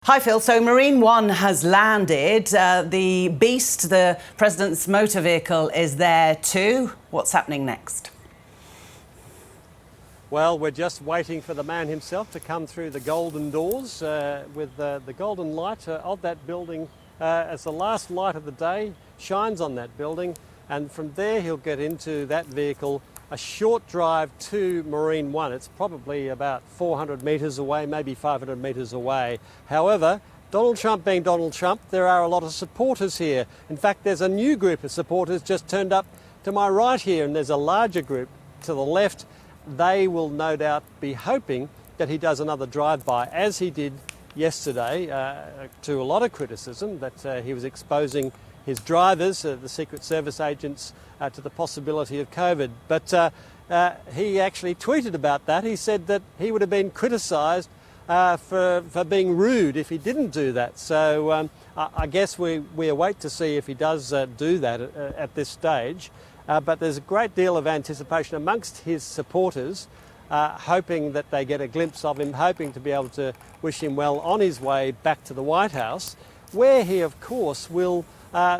Hi Phil, so Marine One has landed. The Beast, the President's motor vehicle, is there too. What's happening next? Well, we're just waiting for the man himself to come through the golden doors with the golden light of that building as the last light of the day shines on that building. And from there he'll get into that vehicle, a short drive to Marine One. It's probably about 400 metres away, maybe 500 metres away. However, Donald Trump being Donald Trump, there are a lot of supporters here. In fact, there's a new group of supporters just turned up to my right here, and there's a larger group to the left. They will no doubt be hoping that he does another drive-by, as he did yesterday, to a lot of criticism that he was exposing his drivers, the Secret Service agents, to the possibility of COVID. But he actually tweeted about that. He said that he would have been criticised for being rude if he didn't do that. So I guess we await to see if he does do that at this stage. But there's a great deal of anticipation amongst his supporters, hoping that they get a glimpse of him, hoping to be able to wish him well on his way back to the White House, where he, of course, will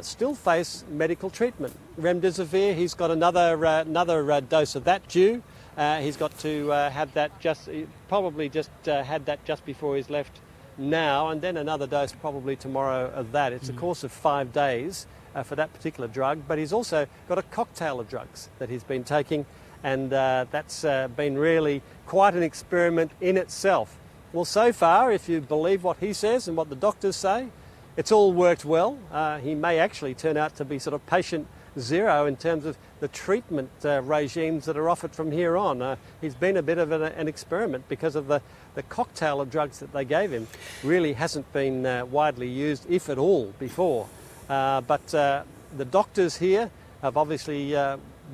still face medical treatment. Remdesivir, he's got another dose of that due. He's got to have that had that just before he's left now, and then another dose probably tomorrow of that. It's a course of 5 days for that particular drug, but he's also got a cocktail of drugs that he's been taking, and that's been really quite an experiment in itself. Well, so far, if you believe what he says and what the doctors say, it's all worked well. He may actually turn out to be sort of patient zero in terms of the treatment regimes that are offered from here on. He's been a bit of an experiment because of the cocktail of drugs that they gave him. Really hasn't been widely used, if at all, before. But the doctors here have obviously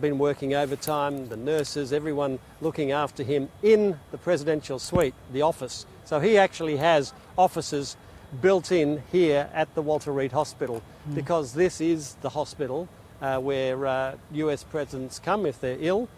been working overtime, the nurses, everyone looking after him in the presidential suite, the office. So he actually has offices built in here at the Walter Reed Hospital, because this is the hospital where US presidents come if they're ill,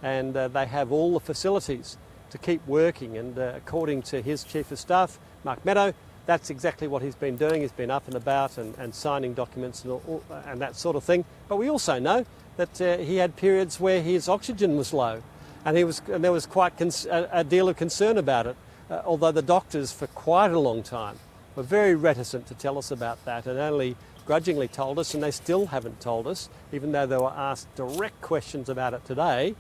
and they have all the facilities to keep working. And according to his Chief of Staff, Mark Meadow, that's exactly what he's been doing. He's been up and about and signing documents and that sort of thing. But we also know that he had periods where his oxygen was low, and there was quite a deal of concern about it, although the doctors for quite a long time were very reticent to tell us about that, and only grudgingly told us, and they still haven't told us, even though they were asked direct questions about it today,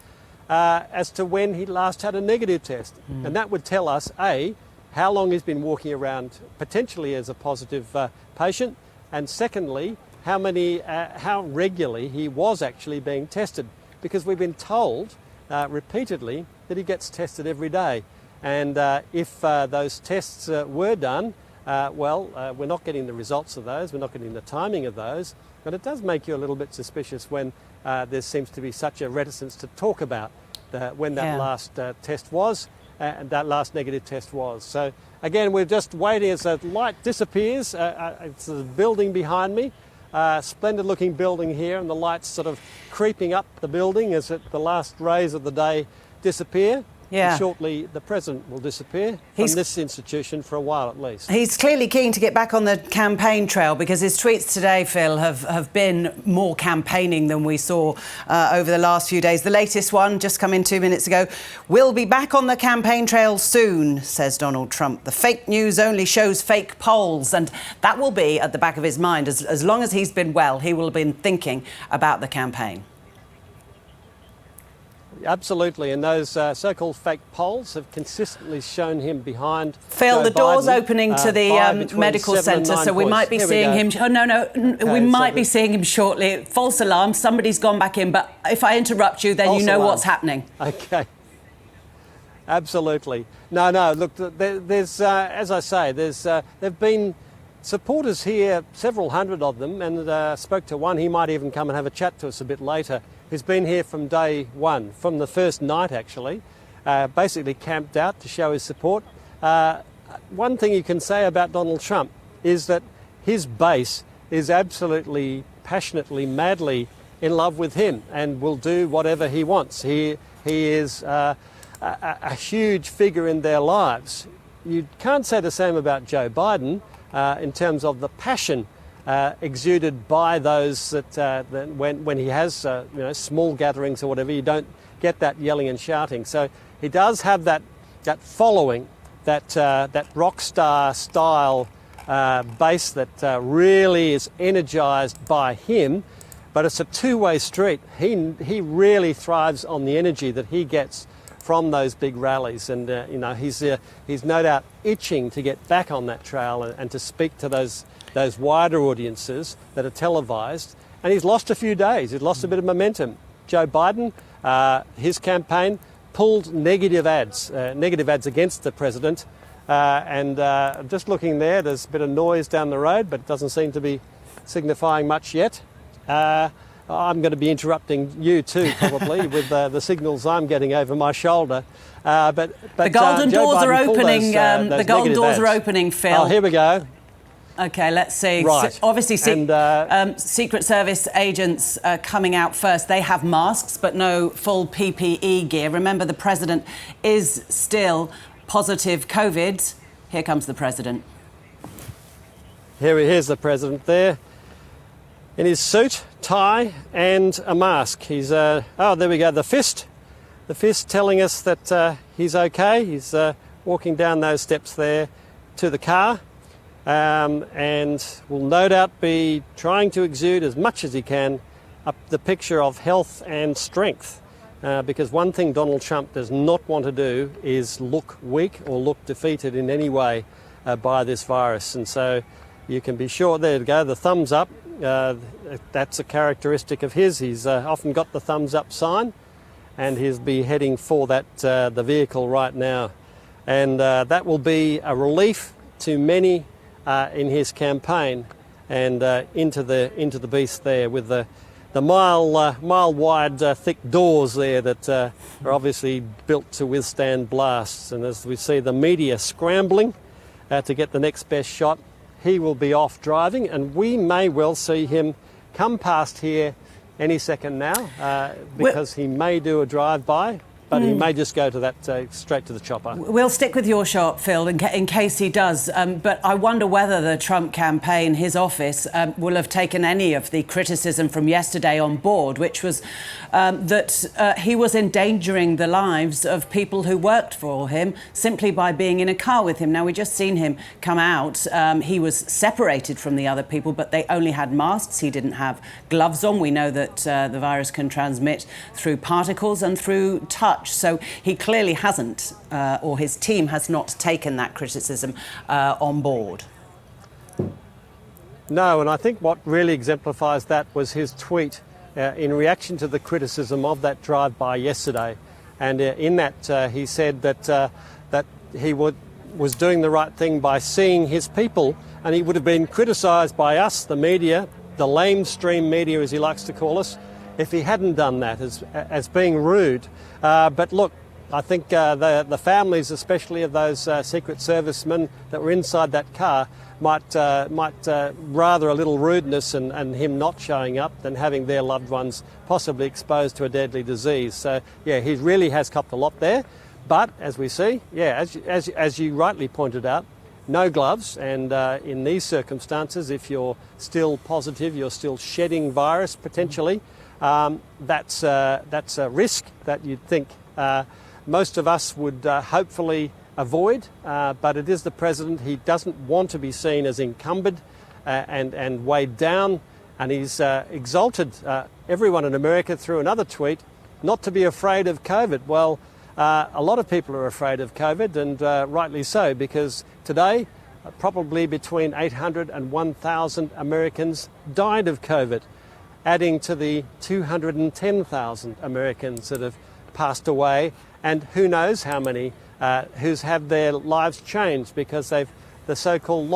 as to when he last had a negative test. And that would tell us, A, how long he's been walking around potentially as a positive patient, and secondly, how regularly he was actually being tested, because we've been told repeatedly that he gets tested every day. And if those tests were done, we're not getting the results of those, we're not getting the timing of those, but it does make you a little bit suspicious when there seems to be such a reticence to talk about when that last test was, and that last negative test was. So again, we're just waiting as the light disappears. It's a building behind me, splendid looking building here, and the light's sort of creeping up the building as the last rays of the day disappear. Yeah. And shortly, the President will disappear from this institution for a while at least. He's clearly keen to get back on the campaign trail, because his tweets today, Phil, have been more campaigning than we saw over the last few days. The latest one, just come in 2 minutes ago: "We'll be back on the campaign trail soon," says Donald Trump. "The fake news only shows fake polls." And that will be at the back of his mind. As long as he's been well, he will have been thinking about the campaign. Absolutely, and those so-called fake polls have consistently shown him behind Phil, Joe the door's Biden, opening to the medical centre, so we might be seeing him. Oh, no, we might be seeing him shortly. False alarm, somebody's gone back in, but if I interrupt you, then you know what's happening. Okay. Absolutely. No, look, there's, as I say, there've been supporters here, several hundred of them, and spoke to one. He might even come and have a chat to us a bit later, who's been here from day one, from the first night actually, basically camped out to show his support. One thing you can say about Donald Trump is that his base is absolutely, passionately, madly in love with him and will do whatever he wants. He is a huge figure in their lives. you can't say the same about Joe Biden in terms of the passion exuded by those that when he has small gatherings or whatever, you don't get that yelling and shouting. So he does have that following, that rock star style base that really is energised by him. But it's a two-way street. He really thrives on the energy that he gets from those big rallies, and he's no doubt itching to get back on that trail and to speak to those wider audiences that are televised. And he's lost a few days. He's lost a bit of momentum. Joe Biden, his campaign pulled negative ads against the president, and just looking there's a bit of noise down the road, but it doesn't seem to be signifying much yet. I'm going to be interrupting you too, probably, with the signals I'm getting over my shoulder. But the golden doors are opening. The golden doors are opening, Phil. Oh, here we go. OK, let's see. Right. Obviously, Secret Service agents coming out first. They have masks, but no full PPE gear. Remember, the president is still positive COVID. Here comes the president. Here's the president there, in his suit, tie and a mask. He's, there we go, the fist telling us that he's okay. He's walking down those steps there to the car, and will no doubt be trying to exude as much as he can the picture of health and strength. Because one thing Donald Trump does not want to do is look weak or look defeated in any way by this virus. And so you can be sure, there you go, the thumbs up. That's a characteristic of his. He's often got the thumbs up sign, and he'll be heading for that the vehicle right now. And that will be a relief to many in his campaign, and into the beast there with the mile wide thick doors there that are obviously built to withstand blasts. And as we see the media scrambling to get the next best shot, he will be off driving, and we may well see him come past here any second now, because he may do a drive-by, but he may just go to that straight to the chopper. We'll stick with your shot, Phil, in case he does. But I wonder whether the Trump campaign, his office, will have taken any of the criticism from yesterday on board, which was that he was endangering the lives of people who worked for him simply by being in a car with him. Now, we just seen him come out. He was separated from the other people, but they only had masks. He didn't have gloves on. We know that the virus can transmit through particles and through touch. So he clearly hasn't, or his team has not taken that criticism on board. No, and I think what really exemplifies that was his tweet in reaction to the criticism of that drive-by yesterday. And in that he said that he was doing the right thing by seeing his people, and he would have been criticised by us, the media, the lamestream media as he likes to call us, if he hadn't done that as being rude. But look, I think the families, especially of those Secret Servicemen that were inside that car, might rather a little rudeness and him not showing up than having their loved ones possibly exposed to a deadly disease. So, yeah, he really has copped a lot there. But as we see, yeah, as you rightly pointed out, no gloves, and in these circumstances, if you're still positive, you're still shedding virus potentially, that's a risk that you'd think most of us would hopefully avoid, but it is the president. He doesn't want to be seen as encumbered and weighed down, and he's exalted everyone in America through another tweet not to be afraid of COVID. Well, a lot of people are afraid of COVID, and rightly so, because today probably between 800 and 1,000 Americans died of COVID, adding to the 210,000 Americans that have passed away, and who knows how many who's had their lives changed because they've the so-called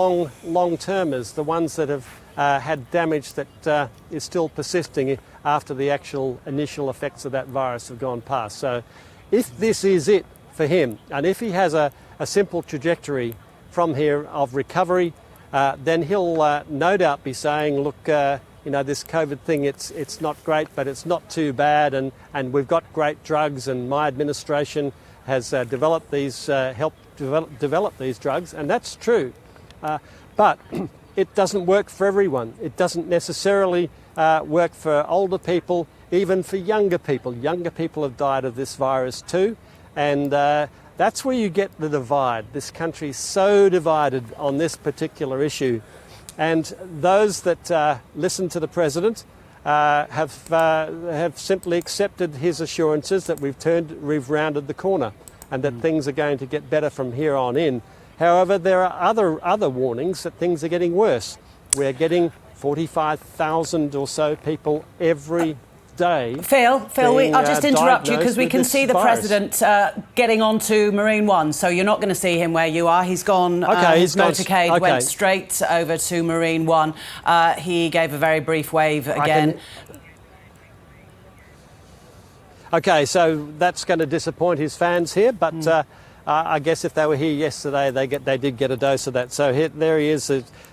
long-termers, the ones that have had damage that is still persisting after the actual initial effects of that virus have gone past. So if this is it for him, and if he has a simple trajectory from here of recovery, then he'll no doubt be saying, look, this COVID thing, it's not great, but it's not too bad, and we've got great drugs, and my administration has developed these, helped develop these drugs, and that's true. But it doesn't work for everyone. It doesn't necessarily work for older people, even for younger people. Younger people have died of this virus too, and that's where you get the divide. This country's so divided on this particular issue, and those that listen to the President have simply accepted his assurances that we've rounded the corner and that things are going to get better from here on in. However, there are other warnings that things are getting worse. We're getting 45,000 or so people every day. Phil, I'll just interrupt you because we can see the President getting onto Marine One, so you're not going to see him where you are. He's gone, his motorcade went straight over to Marine One. He gave a very brief wave again. Okay, so that's going to disappoint his fans here, but I guess if they were here yesterday, they did get a dose of that. So there he is.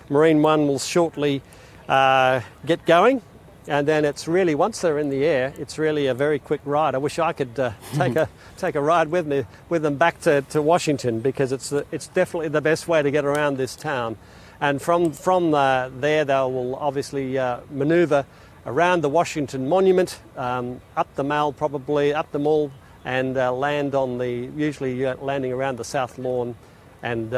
Marine One will shortly get going. And then it's really, once they're in the air, it's really a very quick ride. I wish I could take a ride with them back to Washington, because it's definitely the best way to get around this town. And from there, they will obviously manoeuvre around the Washington Monument, up the Mall probably, up the Mall, and land on usually landing around the South Lawn, and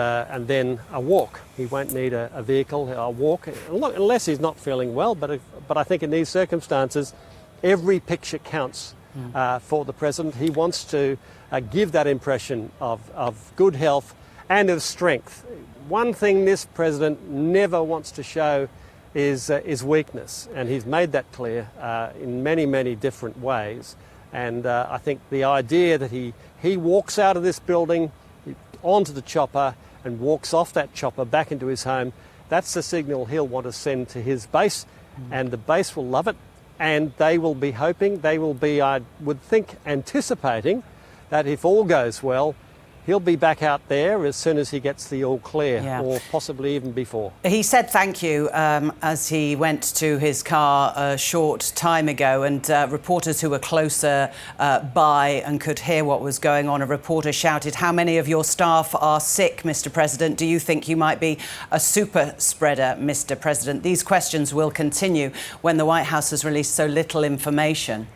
then a walk. He won't need a vehicle, a walk, unless he's not feeling well. But I think in these circumstances, every picture counts for the President. He wants to give that impression of good health and of strength. One thing this President never wants to show is weakness, and he's made that clear in many, many different ways. And I think the idea that he walks out of this building onto the chopper and walks off that chopper back into his home, that's the signal he'll want to send to his base, and the base will love it, and they will be hoping, they will be, I would think, anticipating that if all goes well, he'll be back out there as soon as he gets the all clear, or possibly even before. He said thank you as he went to his car a short time ago, and reporters who were closer by and could hear what was going on, a reporter shouted, "How many of your staff are sick, Mr. President? Do you think you might be a super spreader, Mr. President?" These questions will continue when the White House has released so little information.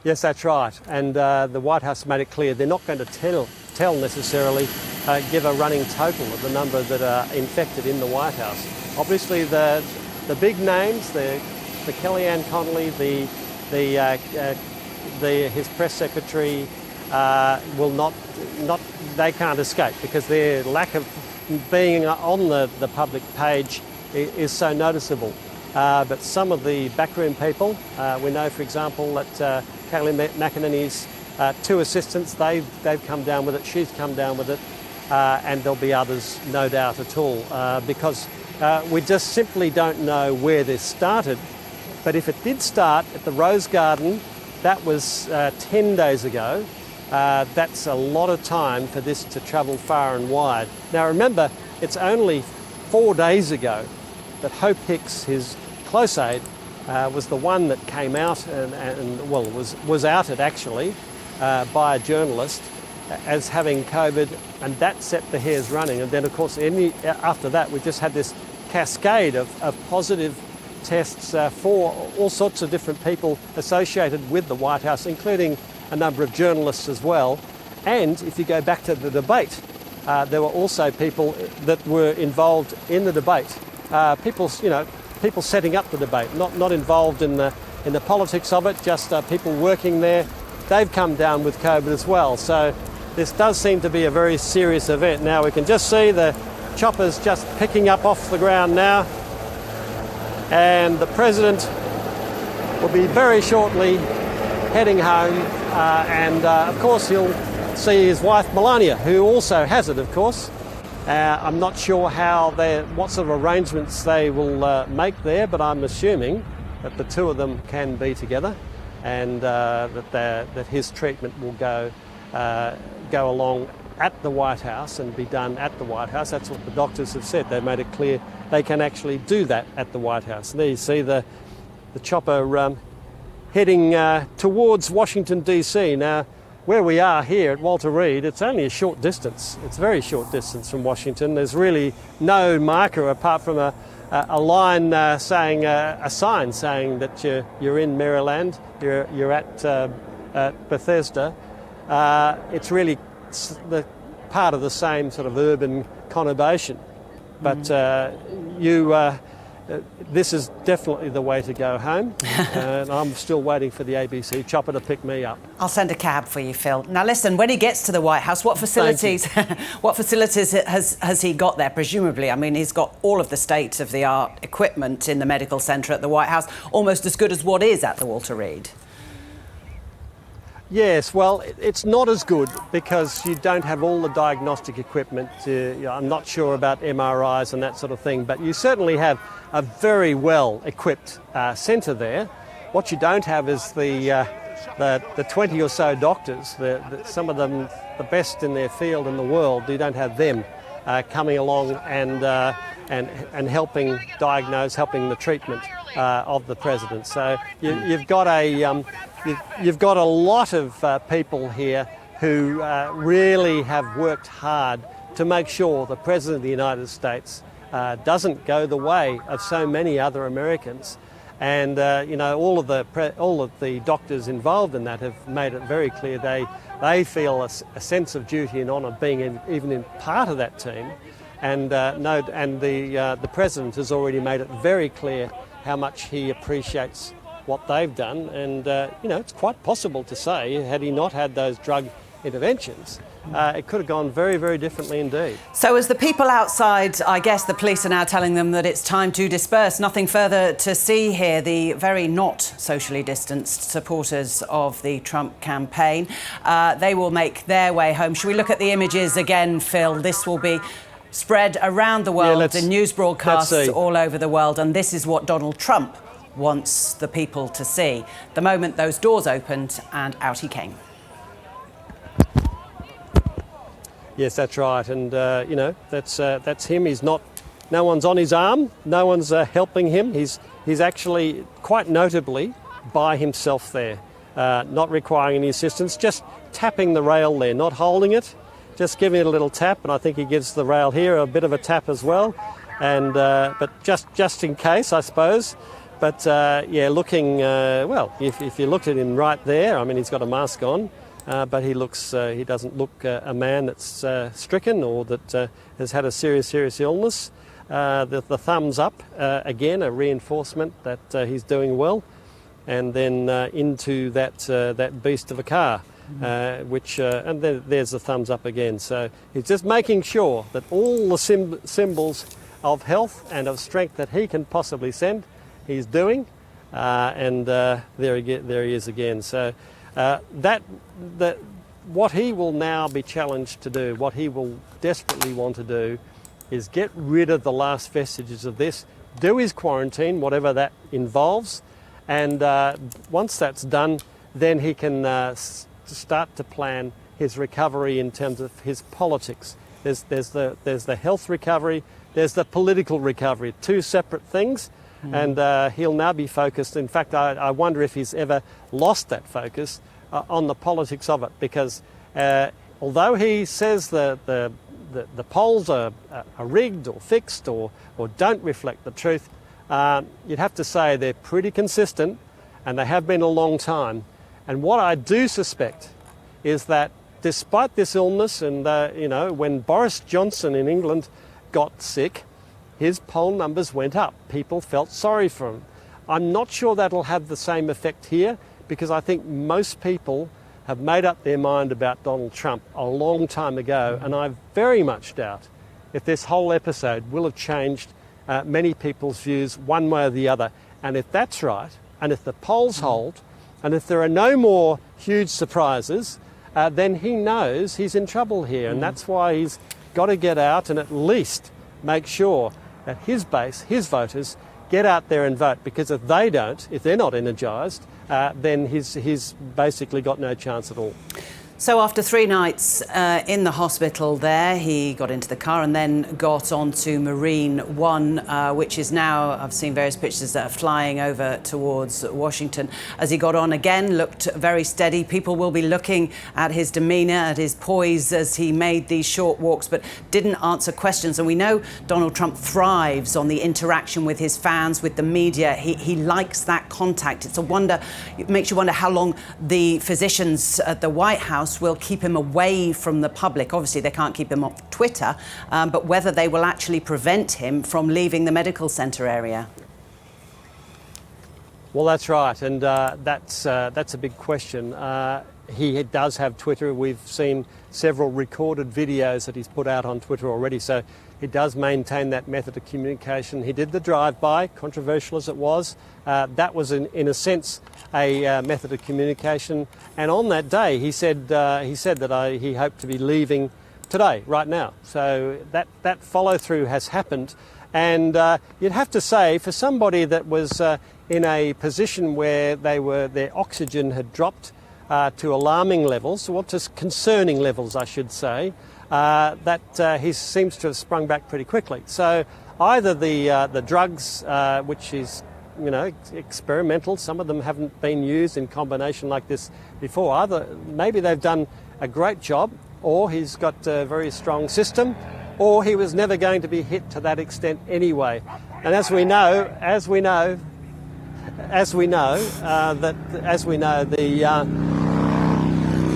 Yes, that's right. And the White House made it clear they're not going to tell necessarily, give a running total of the number that are infected in the White House. Obviously, the big names, the Kellyanne Conley, his press secretary, will not. They can't escape, because their lack of being on the public page is so noticeable. But some of the backroom people, we know, for example, that Kathleen McEnany's two assistants, they've come down with it, she's come down with it, and there'll be others, no doubt at all, because we just simply don't know where this started. But if it did start at the Rose Garden, that was 10 days ago. That's a lot of time for this to travel far and wide. Now remember, it's only 4 days ago that Hope Hicks, his close aide, was the one that came out and was outed actually by a journalist as having COVID, and that set the hairs running. And then of course after that we just had this cascade of positive tests for all sorts of different people associated with the White House, including a number of journalists as well. And if you go back to the debate, there were also people that were involved in the debate. People setting up the debate, not involved in the politics of it, just people working there. They've come down with COVID as well. So this does seem to be a very serious event. Now we can just see the choppers just picking up off the ground now, and the President will be very shortly heading home, and of course he'll see his wife Melania, who also has it, of course. I'm not sure what sort of arrangements they will make there, but I'm assuming that the two of them can be together, and that his treatment will go along at the White House and be done at the White House. That's what the doctors have said. They made it clear they can actually do that at the White House. And there you see the chopper heading towards Washington DC. Now, where we are here at Walter Reed, it's only a short distance. It's a very short distance from Washington. There's really no marker apart from a line saying, a sign saying that you're in Maryland, you're at Bethesda. It's really the part of the same sort of urban conurbation. But this is definitely the way to go home, and I'm still waiting for the ABC chopper to pick me up. I'll send a cab for you, Phil. Now listen, when he gets to the White House, what facilities has he got there? Presumably, I mean, he's got all of the state-of-the-art equipment in the medical centre at the White House, almost as good as what is at the Walter Reed. Yes, well, it's not as good because you don't have all the diagnostic equipment. I'm not sure about MRIs and that sort of thing, but you certainly have a very well-equipped centre there. What you don't have is the 20 or so doctors, some of them the best in their field in the world. You don't have them coming along and helping diagnose, helping the treatment of the president. So you've got a lot of people here who really have worked hard to make sure the President of the United States doesn't go the way of so many other Americans. And all of the doctors involved in that have made it very clear they feel a sense of duty and honour being even in part of that team. And the President has already made it very clear how much he appreciates what they've done, and it's quite possible to say, had he not had those drug interventions, it could have gone very, very differently indeed. So as the people outside, I guess the police are now telling them that it's time to disperse, nothing further to see here, the very not socially distanced supporters of the Trump campaign, they will make their way home. Should we look at the images again, Phil? This will be spread around the world in news broadcasts all over the world, and this is what Donald Trump wants the people to see. The moment those doors opened and out he came. Yes, that's right, and that's him. He's not. No one's on his arm. No one's helping him. He's actually quite notably by himself there, not requiring any assistance. Just tapping the rail there, not holding it. Just giving it a little tap, and I think he gives the rail here a bit of a tap as well, and but just in case, I suppose. But looking well. If you looked at him right there, I mean, he's got a mask on, but he doesn't look a man that's stricken or that has had a serious illness. The thumbs up again, a reinforcement that he's doing well, and then into that beast of a car. And then there's the thumbs up again. So he's just making sure that all the symbols of health and of strength that he can possibly send, he's doing, and there he is again. So what he will now be challenged to do, what he will desperately want to do, is get rid of the last vestiges of this, do his quarantine, whatever that involves, and once that's done, then he can start to plan his recovery in terms of his politics. There's the health recovery, there's the political recovery, two separate things, and he'll now be focused. In fact, I wonder if he's ever lost that focus on the politics of it, because although he says the polls are rigged or fixed or don't reflect the truth, you'd have to say they're pretty consistent, and they have been a long time. And what I do suspect is that despite this illness, and when Boris Johnson in England got sick, his poll numbers went up. People felt sorry for him. I'm not sure that'll have the same effect here, because I think most people have made up their mind about Donald Trump a long time ago, and I very much doubt if this whole episode will have changed many people's views one way or the other. And if that's right, and if the polls hold, and if there are no more huge surprises, then he knows he's in trouble here. And that's why he's got to get out and at least make sure that his base, his voters, get out there and vote. Because if they don't, if they're not energised, then he's basically got no chance at all. So after 3 nights in the hospital there, he got into the car and then got onto Marine One, which is now, I've seen various pictures that are flying over towards Washington. As he got on again, looked very steady. People will be looking at his demeanour, at his poise as he made these short walks, but didn't answer questions. And we know Donald Trump thrives on the interaction with his fans, with the media. He likes that contact. It makes you wonder how long the physicians at the White House will keep him away from the public. Obviously, they can't keep him off Twitter, but whether they will actually prevent him from leaving the medical centre area. Well, that's right, and that's a big question. He does have Twitter. We've seen several recorded videos that he's put out on Twitter already, so he does maintain that method of communication. He did the drive-by, controversial as it was. That was, in a sense, a method of communication. And on that day, he said that he hoped to be leaving today, right now. So that follow-through has happened. And you'd have to say, for somebody that was in a position where their oxygen had dropped to alarming levels, well, to concerning levels, I should say, that he seems to have sprung back pretty quickly. So either the drugs, which is experimental, some of them haven't been used in combination like this before, either maybe they've done a great job, or he's got a very strong system, or he was never going to be hit to that extent anyway. And as we know,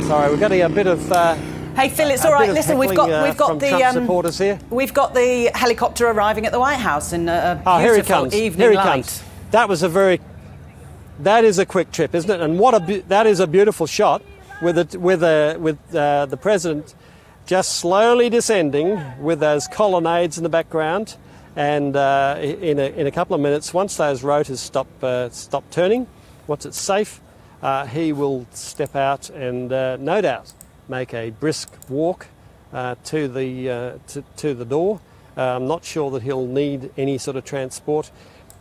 sorry, we're getting a bit of. Hey Phil, it's all right. Listen, we've got the Trump supporters here. We've got the helicopter arriving at the White House in a beautiful evening light. That is a quick trip, isn't it? And that is a beautiful shot with the president just slowly descending with those colonnades in the background. And in a couple of minutes, once those rotors stop turning, once it's safe, he will step out and no doubt make a brisk walk to the door. I'm not sure that he'll need any sort of transport.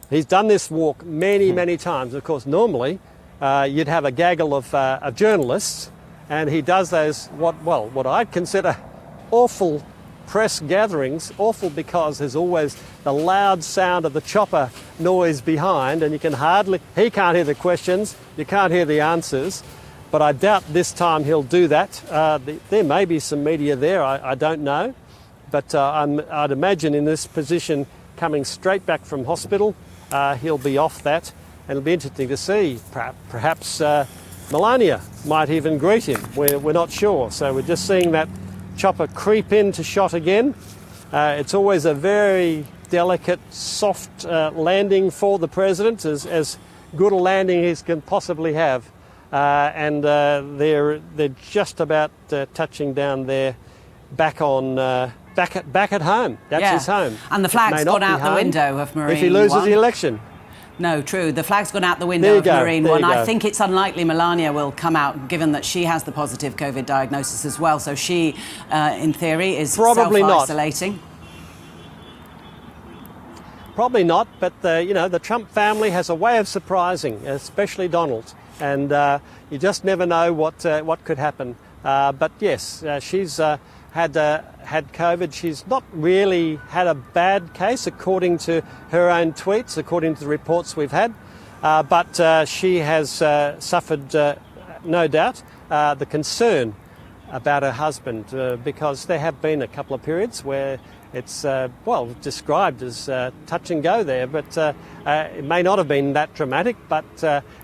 He's done this walk many times. Of course, normally you'd have a gaggle of journalists, and he does those what I'd consider awful press gatherings. Awful because there's always the loud sound of the chopper noise behind, and he can't hear the questions, you can't hear the answers. But I doubt this time he'll do that. There may be some media there, I don't know. But I'd imagine in this position, coming straight back from hospital, he'll be off that. And it'll be interesting to see. Perhaps Melania might even greet him. We're not sure. So we're just seeing that chopper creep into shot again. It's always a very delicate, soft landing for the president, as good a landing as can possibly have. And they're just about touching down there, back at home. That's his home. And the flag's gone out the window of Marine One. If he loses the election. No, true. The flag's gone out the window of Marine One. I think it's unlikely Melania will come out, given that she has the positive COVID diagnosis as well. So she, in theory, is self-isolating. Probably not. But the Trump family has a way of surprising, especially Donald. And you just never know what could happen. But yes, she's had COVID. She's not really had a bad case, according to her own tweets, according to the reports we've had. But she has suffered, no doubt, the concern about her husband, because there have been a couple of periods where it's, described as touch and go there, but it may not have been that dramatic, but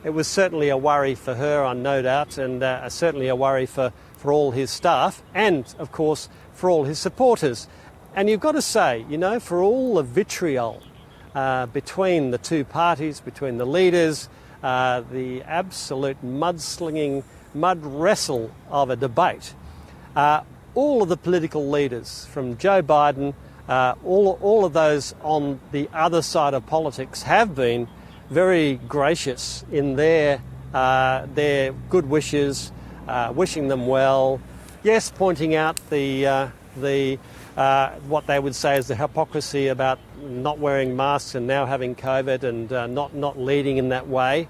it was certainly a worry for her, no doubt, and certainly a worry for all his staff and, of course, for all his supporters. And you've got to say, for all the vitriol between the two parties, between the leaders, the absolute mudslinging, mud wrestle of a debate, all of the political leaders, from Joe Biden, all of those on the other side of politics, have been very gracious in their good wishes, wishing them well. Yes, pointing out the what they would say is the hypocrisy about not wearing masks and now having COVID and not leading in that way.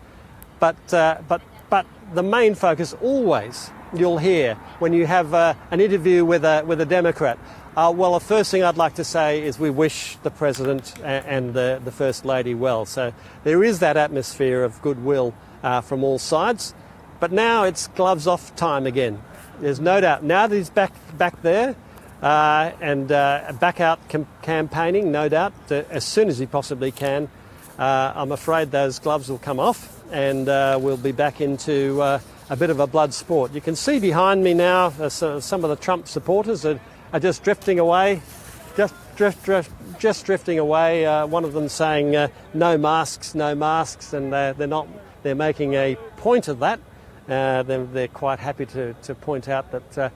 But the main focus always you'll hear when you have an interview with a Democrat? Well, the first thing I'd like to say is we wish the President and the First Lady well. So there is that atmosphere of goodwill from all sides. But now it's gloves off time again. There's no doubt. Now that he's back there and back out campaigning, no doubt, as soon as he possibly can, I'm afraid those gloves will come off and we'll be back into a bit of a blood sport. You can see behind me now some of the Trump supporters are just drifting away, just drifting away. One of them saying no masks, and they're making a point of that. They're quite happy to point out that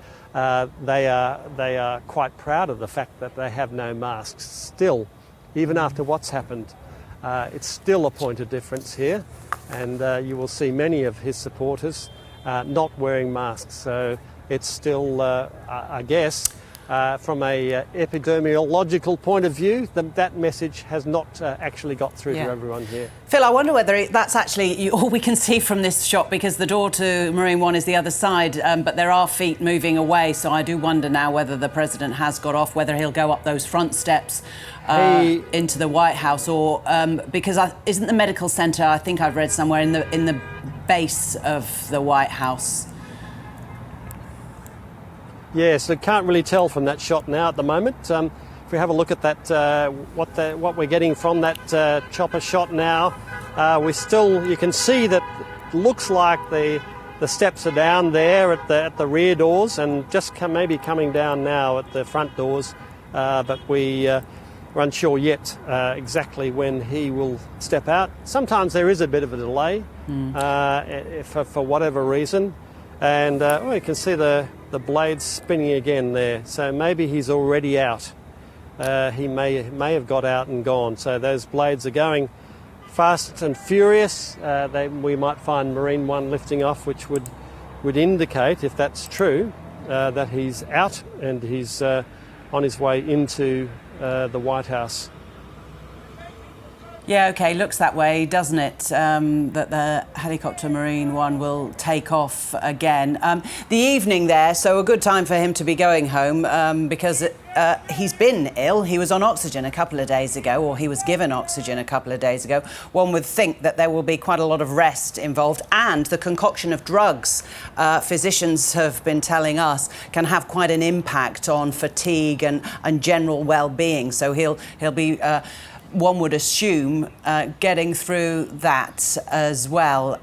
they are quite proud of the fact that they have no masks. Still, even after what's happened, it's still a point of difference here, and you will see many of his supporters not wearing masks. So it's still, I guess, from a epidemiological point of view, that message has not actually got through to everyone here. Phil, I wonder whether that's actually all we can see from this shot, because the door to Marine One is the other side, but there are feet moving away, so I do wonder now whether the President has got off, whether he'll go up those front steps into the White House, or because isn't the medical centre, I think I've read somewhere, in the base of the White House? Yes, I can't really tell from that shot now at the moment. If we have a look at that, what we're getting from that chopper shot now, you can see that it looks like the steps are down there at the rear doors, and just maybe coming down now at the front doors, but we're unsure yet exactly when he will step out. Sometimes there is a bit of a delay for whatever reason, and you can see the blades spinning again there, so maybe he's already out. He may have got out and gone, so those blades are going fast and furious. We might find Marine One lifting off, which would indicate, if that's true, that he's out and he's on his way into the White House. Yeah, OK, looks that way, doesn't it, that the helicopter Marine One will take off again. The evening there, so a good time for him to be going home, because he's been ill. He was on oxygen a couple of days ago, or he was given oxygen a couple of days ago. One would think that there will be quite a lot of rest involved, and the concoction of drugs, physicians have been telling us, can have quite an impact on fatigue and general well-being. So he'll be one would assume getting through that as well.